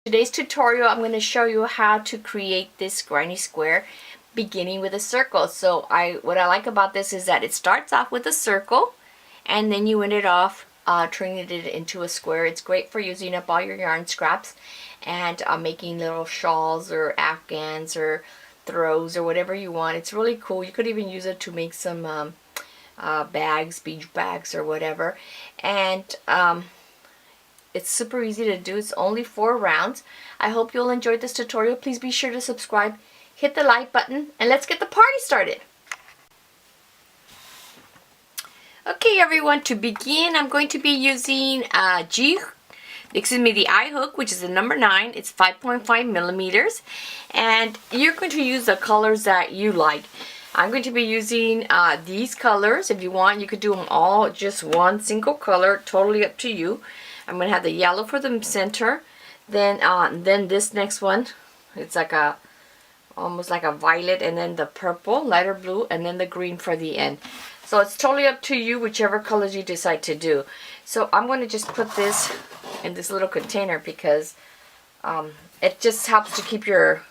Today's tutorial, I'm going to show you how to create this granny square beginning with a circle. So what I like about this is that it starts off with a circle and then you end it off turning it into a square. It's great for using up all your yarn scraps and making little shawls or afghans or throws or whatever you want. It's really cool. You could even use it to make some bags, beach bags or whatever. And it's super easy to do. It's only 4 rounds. I hope you'll enjoy this tutorial. Please be sure to subscribe, hit the like button, and let's get the party started. Okay everyone, to begin I'm going to be using the eye hook, which is the number 9. It's 5.5 millimeters, and you're going to use the colors that you like. I'm going to be using these colors. If you want, you could do them all just one single color, totally up to you. I'm going to have the yellow for the center, then this next one, it's like almost like a violet, and then the purple, lighter blue, and then the green for the end. So it's totally up to you, whichever colors you decide to do. So I'm going to just put this in this little container because it just helps to keep your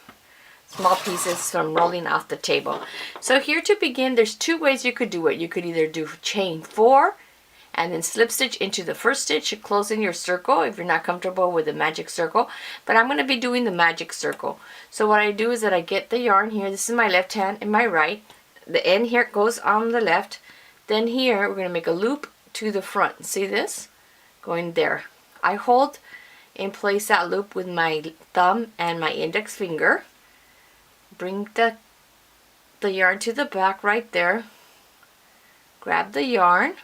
small pieces from rolling off the table. So here to begin, there's 2 ways you could do it. You could either do chain 4 and then slip stitch into the first stitch to close in your circle if you're not comfortable with the magic circle. But I'm going to be doing the magic circle. So what I do is that I get the yarn here. This is my left hand and my right. The end here goes on the left. Then here we're going to make a loop to the front. See this? Going there. I hold in place that loop with my thumb and my index finger. Bring the yarn to the back right there. Grab the yarn.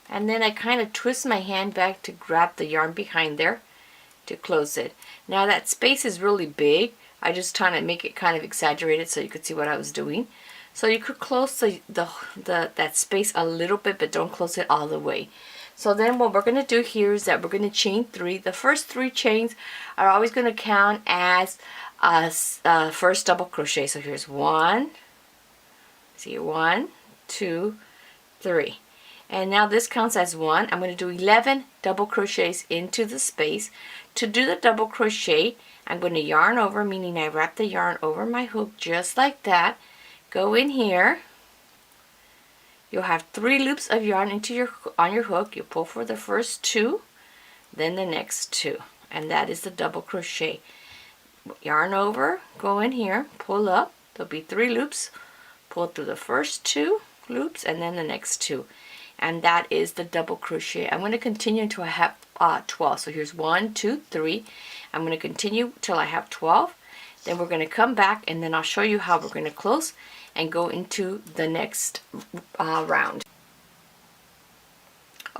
And then I kind of twist my hand back to grab the yarn behind there to close it. Now that space is really big. I just trying to make it kind of exaggerated so you could see what I was doing. So you could close that space a little bit, but don't close it all the way. So then what we're going to do here is that we're going to chain 3. The first 3 chains are always going to count as first double crochet. So here's 1, see 1, 2, 3. And now this counts as 1. I'm going to do 11 double crochets into the space. To do the double crochet, I'm going to yarn over, meaning I wrap the yarn over my hook just like that. Go in here. You'll have 3 loops of yarn on your hook. You pull for the first 2, then the next 2, and that is the double crochet. Yarn over, go in here, pull up. There'll be 3 loops. Pull through the first 2 loops and then the next 2. And that is the double crochet. I'm going to continue until I have 12. So here's 1, 2, 3. I'm going to continue till I have 12. Then we're going to come back and then I'll show you how we're going to close and go into the next round.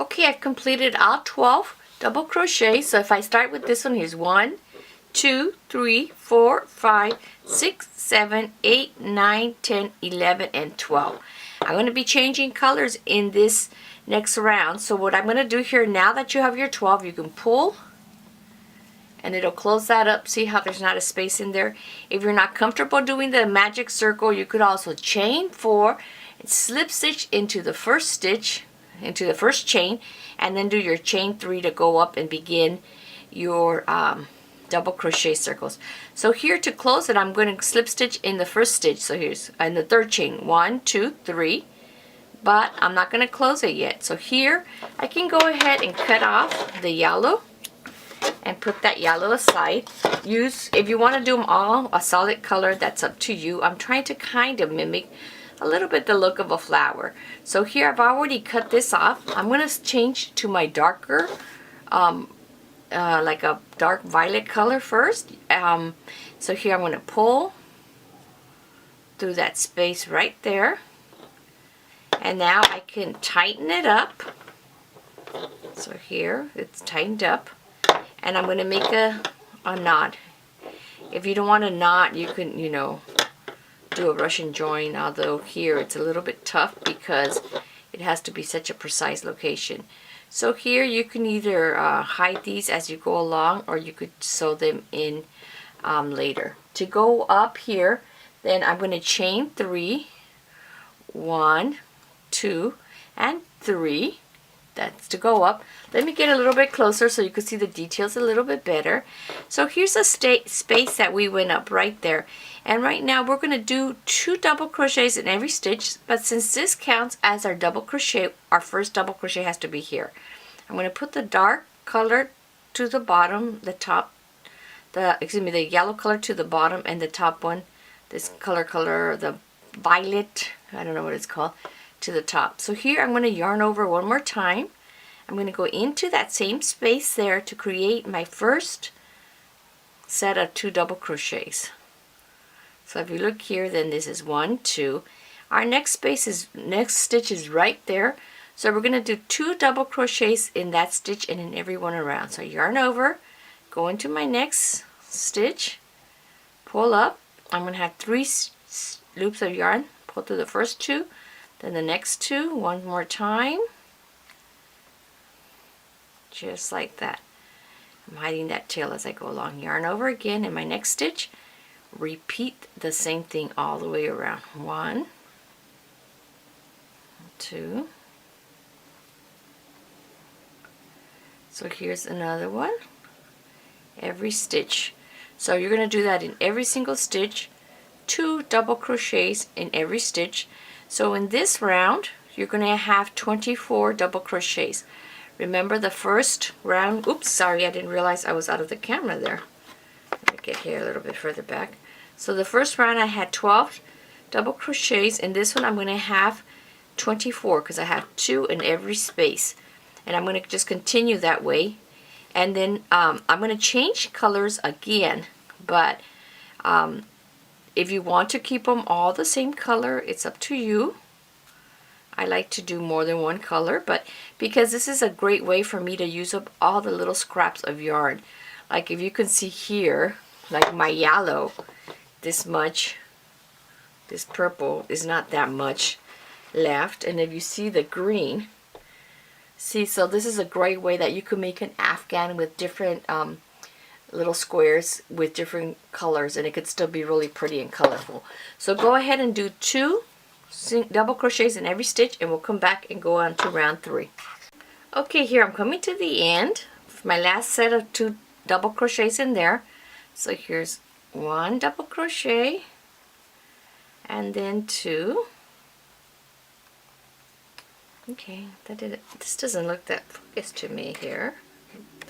Okay, I've completed all 12 double crochets. So if I start with this one, here's 1, 2, 3, 4, 5, 6, 7, 8, 9, 10, 11, and 12. I'm going to be changing colors in this next round. So what I'm going to do here, now that you have your 12, you can pull and it'll close that up. See how there's not a space in there? If you're not comfortable doing the magic circle, you could also chain 4 and slip stitch into the first stitch, into the first chain, and then do your chain 3 to go up and begin your double crochet circles. So here to close it, I'm going to slip stitch in the first stitch. So here's in the third chain, 1, 2, 3, but I'm not going to close it yet. So here I can go ahead and cut off the yellow and put that yellow aside. If you want to do them all a solid color, that's up to you. I'm trying to kind of mimic a little bit the look of a flower. So here I've already cut this off. I'm going to change to my darker like a dark violet color first. So here I'm going to pull through that space right there, and now I can tighten it up. So here it's tightened up, and I'm going to make a knot. If you don't want a knot, you can, do a Russian join, although here it's a little bit tough because it has to be such a precise location. So here you can either hide these as you go along, or you could sew them in later. To go up here, then I'm going to chain 3, 1, 2, and 3. that's to go up. Let me get a little bit closer so you can see the details a little bit better. So here's a space that we went up right there. And right now we're going to do 2 double crochets in every stitch, but since this counts as our double crochet, our first double crochet has to be here. I'm going to put the dark color to the bottom, the top, the yellow color to the bottom, and the top one, this color, the violet, I don't know what it's called, to the top. So here I'm going to yarn over one more time. I'm going to go into that same space there to create my first set of 2 double crochets. So if you look here, then this is 1, 2. Our next stitch is right there. So we're going to do 2 double crochets in that stitch and in every one around. So yarn over, go into my next stitch, pull up. I'm going to have 3 loops of yarn, pull through the first 2, then the next 2, one more time, just like that. I'm hiding that tail as I go along. Yarn over again in my next stitch, repeat the same thing all the way around. 1, 2. So here's another one. Every stitch. So you're going to do that in every single stitch, 2 double crochets in every stitch. So in this round, you're going to have 24 double crochets. Remember the first round, oops, sorry, I didn't realize I was out of the camera there. Let me get here a little bit further back. So the first round I had 12 double crochets. In this one I'm going to have 24 because I have 2 in every space. And I'm going to just continue that way. And then I'm going to change colors again. But if you want to keep them all the same color, it's up to you. I like to do more than one color, but because this is a great way for me to use up all the little scraps of yarn. Like if you can see here, like my yellow, this much, this purple is not that much left. And if you see the green, see, so this is a great way that you can make an afghan with different little squares with different colors, and it could still be really pretty and colorful. So go ahead and do 2 double crochets in every stitch, and we'll come back and go on to round 3. Okay, here I'm coming to the end of my last set of 2 double crochets in there. So here's 1 double crochet and then 2. Okay, that did it. This doesn't look that focused to me here.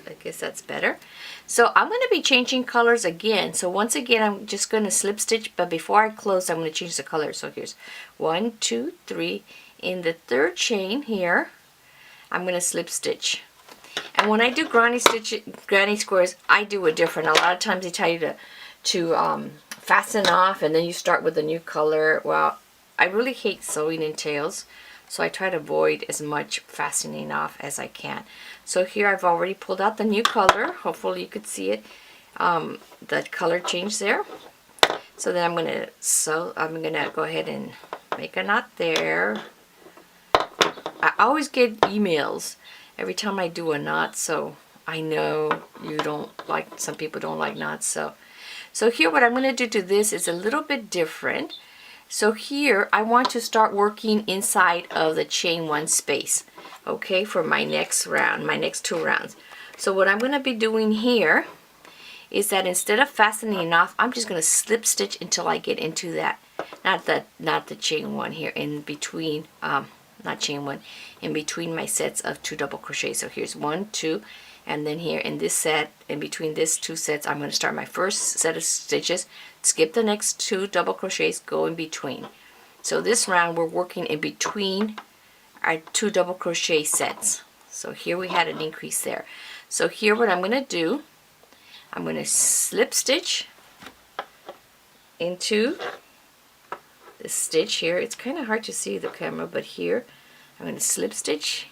I guess that's better. So I'm going to be changing colors again. So once again, I'm just going to slip stitch, but before I close, I'm going to change the color. So here's 1, 2, 3. In the 3rd chain here, I'm going to slip stitch. And when I do granny squares, I do it different. A lot of times they tell you to fasten off, and then you start with a new color. Well, I really hate sewing in tails, so I try to avoid as much fastening off as I can. So here I've already pulled out the new color. Hopefully you could see it, the color change there. So then I'm gonna go ahead and make a knot there. I always get emails every time I do a knot, so I know you don't like, some people don't like knots. So here what I'm gonna do to this is a little bit different. So here I want to start working inside of the chain 1 space, okay, for my next round, my next 2 rounds. So what I'm going to be doing here is that instead of fastening off, I'm just going to slip stitch until I get into that, not the chain 1 here, in between, not chain 1, in between my sets of 2 double crochets. So here's 1, 2, and then here in this set, in between these 2 sets, I'm going to start my first set of stitches, skip the next 2 double crochets, go in between. So this round we're working in between our 2 double crochet sets. So here we had an increase there. So here what I'm going to do, I'm going to slip stitch into this stitch here. It's kind of hard to see the camera, but here I'm going to slip stitch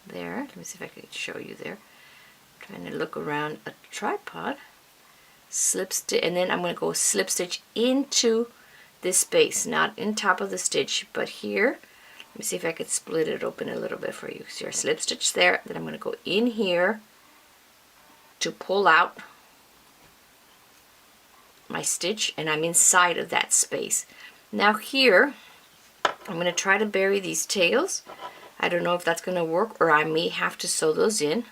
there. Let me see if I can show you there. I'm trying to look around a tripod. Slip stitch, and then I'm going to go slip stitch into this space, not in top of the stitch, but here. Let me see if I could split it open a little bit for you. So your slip stitch there, then I'm going to go in here to pull out my stitch, and I'm inside of that space. Now here I'm going to try to bury these tails. I don't know if that's going to work, or I may have to sew those in.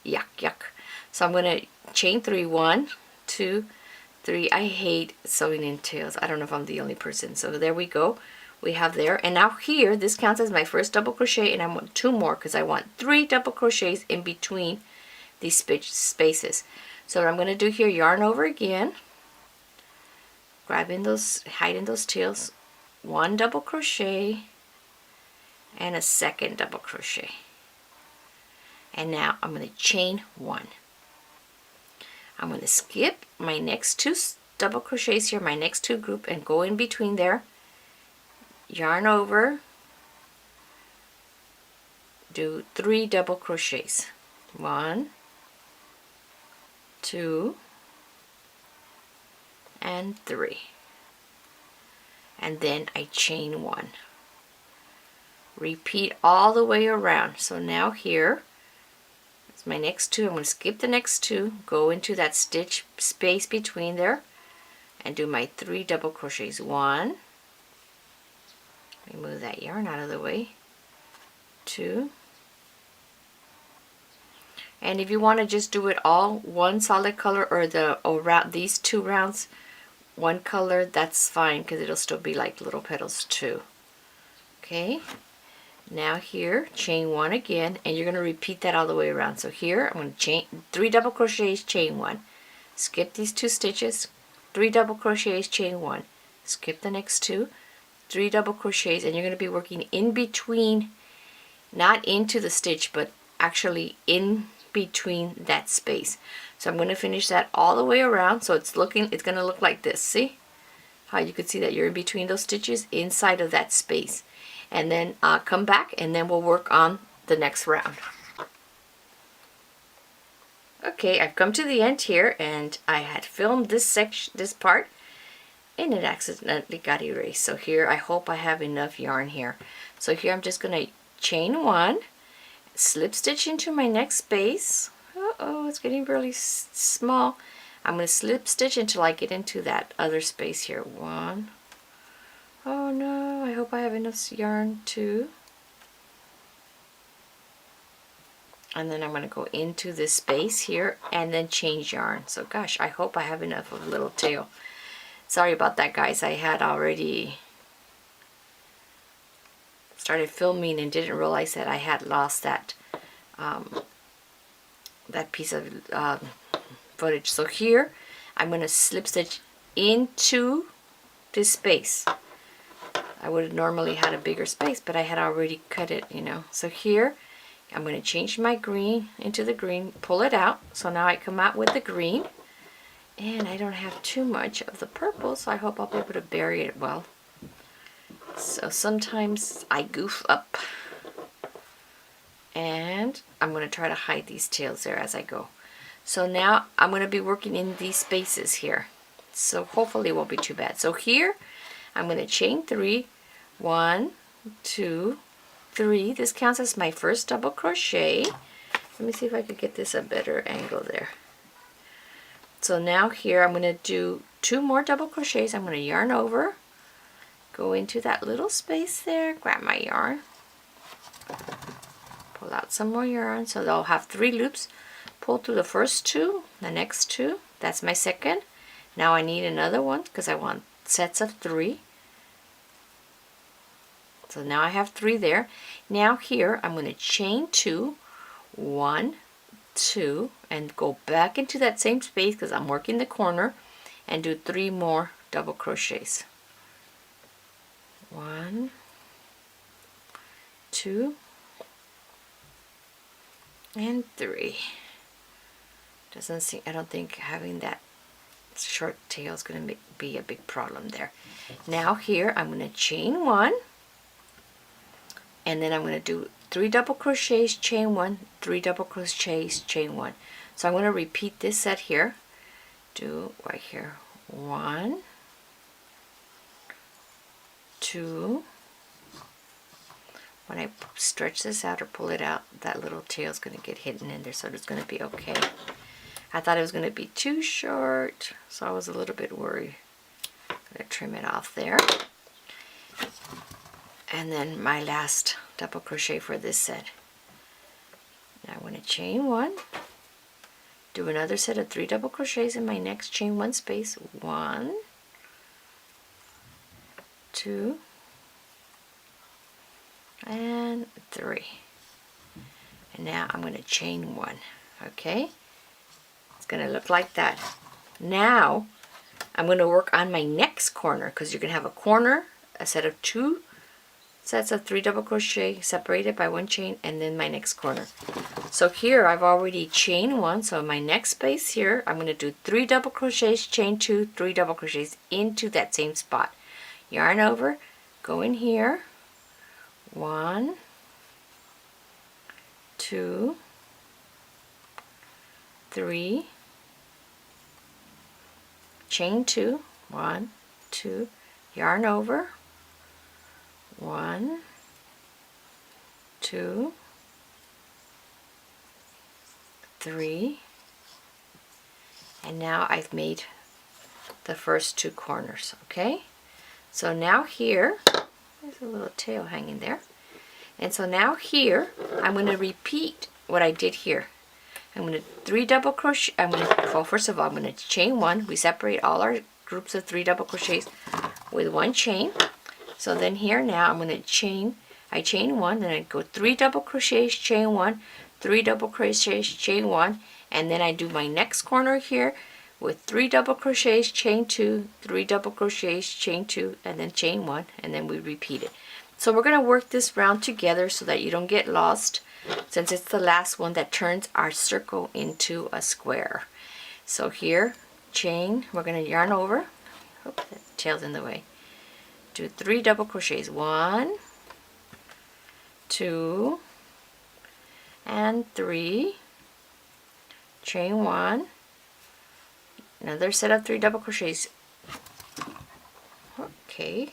Yuck, yuck. So I'm going to chain 3, 1, 2, 3. I hate sewing in tails. I don't know if I'm the only person. So there we go. We have there. And now here, this counts as my first double crochet, and I want 2 more because I want 3 double crochets in between these spaces. So what I'm going to do here, yarn over again, grabbing those, hiding those tails, 1 double crochet, and a second double crochet. And now I'm going to chain 1. I'm going to skip my next 2 double crochets here, my next 2 group, and go in between there, yarn over, do 3 double crochets. 1, 2, and 3. And then I chain 1. Repeat all the way around. So now here, it's my next 2. I'm going to skip the next 2, go into that stitch space between there, and do my 3 double crochets. 1, let me move that yarn out of the way, 2, and if you want to just do it all one solid color, or around these 2 rounds one color, that's fine, because it'll still be like little petals too. Okay, now here, chain 1 again, and you're going to repeat that all the way around. So here I'm going to chain 3 double crochets, chain 1, skip these 2 stitches, 3 double crochets, chain 1, skip the next 2, 3 double crochets, and you're going to be working in between, not into the stitch, but actually in between that space. So I'm going to finish that all the way around. So it's going to look like this. See how you can see that you're in between those stitches inside of that space. And then come back, and then we'll work on the next round. Okay, I've come to the end here, and I had filmed this part, and it accidentally got erased. So here, I hope I have enough yarn here. So here I'm just going to chain 1, slip stitch into my next space. Uh-oh, it's getting really small. I'm going to slip stitch until I get into that other space here. 1. Oh no, I hope I have enough yarn too. And then I'm going to go into this space here and then change yarn. So gosh, I hope I have enough of a little tail. Sorry about that, guys. I had already started filming and didn't realize that I had lost that that piece of footage. So here I'm going to slip stitch into this space. I would have normally had a bigger space, but I had already cut it, you know. So here I'm going to change my green into the green, pull it out. So now I come out with the green, and I don't have too much of the purple, so I hope I'll be able to bury it well. So sometimes I goof up, and I'm going to try to hide these tails there as I go. So now I'm going to be working in these spaces here, so hopefully it won't be too bad. So here I'm going to chain 3, 1, 2, 3. This counts as my first double crochet. Let me see if I could get this a better angle there. So now here I'm going to do 2 more double crochets. I'm going to yarn over, go into that little space there, grab my yarn, pull out some more yarn. So they'll have 3 loops. Pull through the first 2, the next 2. That's my second. Now I need another one because I want sets of 3. So now I have 3 there. Now here I'm going to chain 2, 1, 2, and go back into that same space because I'm working the corner, and do 3 more double crochets. 1, 2, and 3. Doesn't seem, I don't think having that short tail is going to be a big problem there. Now here I'm going to chain 1, and then I'm going to do 3 double crochets, chain 1, 3 double crochets, chain 1. So I'm going to repeat this set here. Do right here 1, 2. When I stretch this out or pull it out, that little tail is going to get hidden in there, so it's going to be okay. I thought it was going to be too short, so I was a little bit worried. I'm going to trim it off there. and then my last double crochet for this set. Now I'm going to chain 1, do another set of 3 double crochets in my next chain 1 space. 1, 2, and 3. And now I'm going to chain 1. Okay, it's going to look like that. Now I'm going to work on my next corner, because you're going to have a corner, a set of 2 sets of 3 double crochet separated by 1 chain, and then my next corner. So here I've already chained 1, so in my next space here I'm going to do 3 double crochets, chain 2, 3 double crochets into that same spot. Yarn over, go in here, 1, 2, 3, chain 2, 1, 2, yarn over, 1, 2, 3, and now I've made the first 2 corners. Okay, so now here, there's a little tail hanging there, and so now here I'm going to repeat what I did here. I'm going to 3 double crochet. Well, first of all, I'm going to chain 1. We separate all our groups of 3 double crochets with 1 chain. So then here now I'm going to chain. I chain 1, then I go 3 double crochets, chain 1, 3 double crochets, chain 1, and then I do my next corner here with 3 double crochets, chain 2, 3 double crochets, chain 2, and then chain 1, and then we repeat it. So we're going to work this round together so that you don't get lost, since it's the last one that turns our circle into a square. So here, chain, we're going to yarn over. Oops, that tail's in the way. Do 3 double crochets, 1, 2, and 3, chain 1, another set of 3 double crochets. Okay,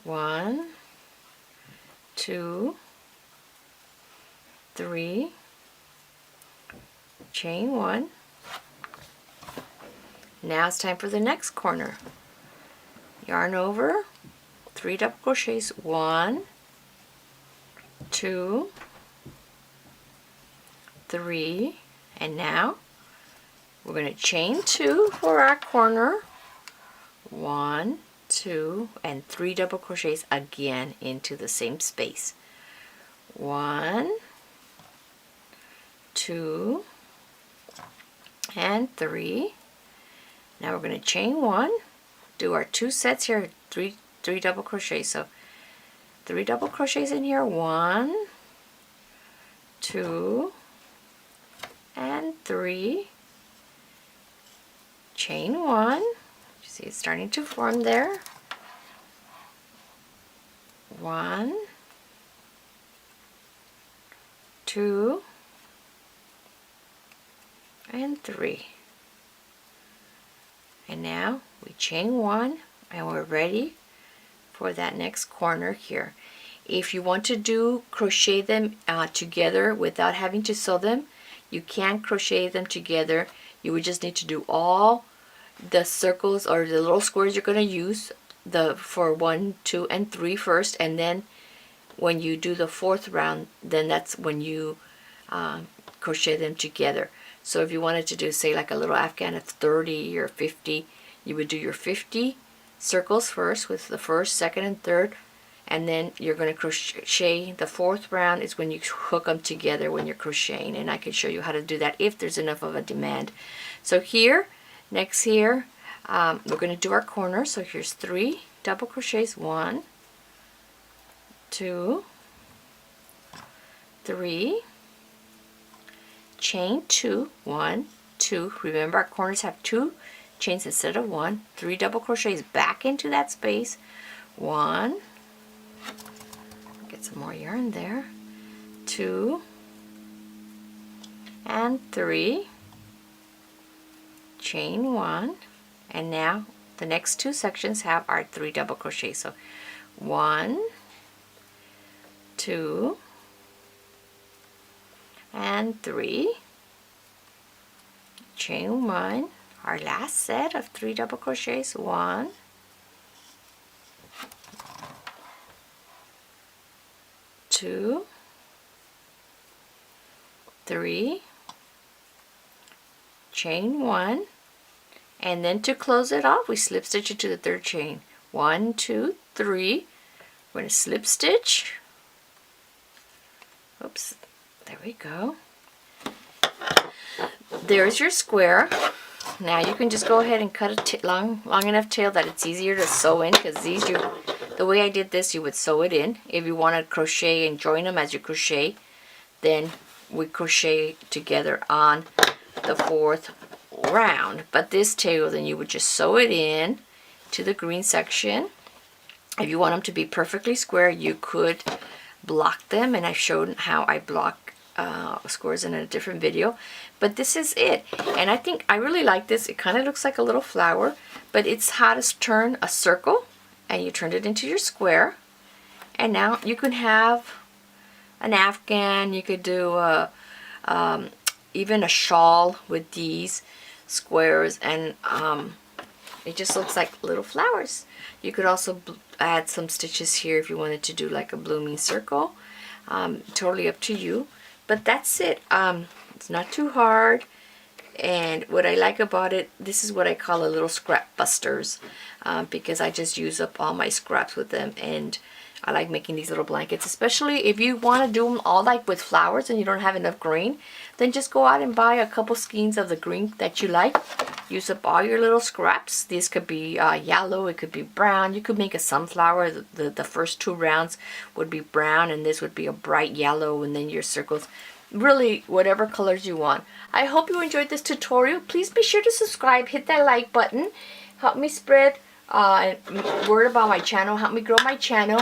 1, 2, 3, chain 1. Now it's time for the next corner. Yarn over, 3 double crochets, 1, 2, 3, and now we're going to chain 2 for our corner, 1, 2, and 3 double crochets again into the same space. 1, 2, and 3. Now we're going to chain 1, do our 2 sets here, 3 double crochets. So 3 double crochets in here, 1, 2, and 3, chain 1. You see it's starting to form there. 1, 2, and 3. And now we chain 1, and we're ready for that next corner here. If you want to crochet them together without having to sew them, you can crochet them together. You would just need to do all the circles or the little squares you're going to use for 1, 2, and 3 first, and then when you do the 4th round, then that's when you crochet them together. So if you wanted to do, say, like a little afghan of 30 or 50, you would do your 50 circles first with the 1st, 2nd, and 3rd, and then you're going to crochet. The 4th round is when you hook them together when you're crocheting, and I can show you how to do that if there's enough of a demand. So here, next here, we're going to do our corner. So here's 3 double crochets, 1, 2, 3, chain 2, 1, 2. Remember, our corners have 2 chains instead of 1. 3 double crochets back into that space. 1, get some more yarn there. 2, and 3, chain 1, and now the next 2 sections have our 3 double crochets. So 1, 2, and 3, chain 1, our last set of 3 double crochets, 1, 2, 3, chain 1, and then to close it off we slip stitch into the 3rd chain. 1, 2, 3. We're going to slip stitch. Oops, there we go. There's your square. Now you can just go ahead and cut a long enough tail that it's easier to sew in, because the way I did this, you would sew it in. If you want to crochet and join them as you crochet, then we crochet together on the 4th round. But this tail, then you would just sew it in to the green section. If you want them to be perfectly square, you could block them, and I've shown how I block squares in a different video. But this is it, and I think I really like this. It kind of looks like a little flower, but it's how to turn a circle, and you turned it into your square. And now you can have an afghan. You could do even a shawl with these squares, and it just looks like little flowers. You could also add some stitches here if you wanted to do like a blooming circle. Totally up to you. But that's it. It's not too hard. And what I like about it, this is what I call a little scrap busters, because I just use up all my scraps with them. And I like making these little blankets, especially if you want to do them all like with flowers and you don't have enough green. Then just go out and buy a couple skeins of the green that you like. Use up all your little scraps. These could be yellow, it could be brown. You could make a sunflower. The first 2 rounds would be brown, and this would be a bright yellow, and then your circles. Really, whatever colors you want. I hope you enjoyed this tutorial. Please be sure to subscribe, hit that like button. Help me spread word about my channel. Help me grow my channel.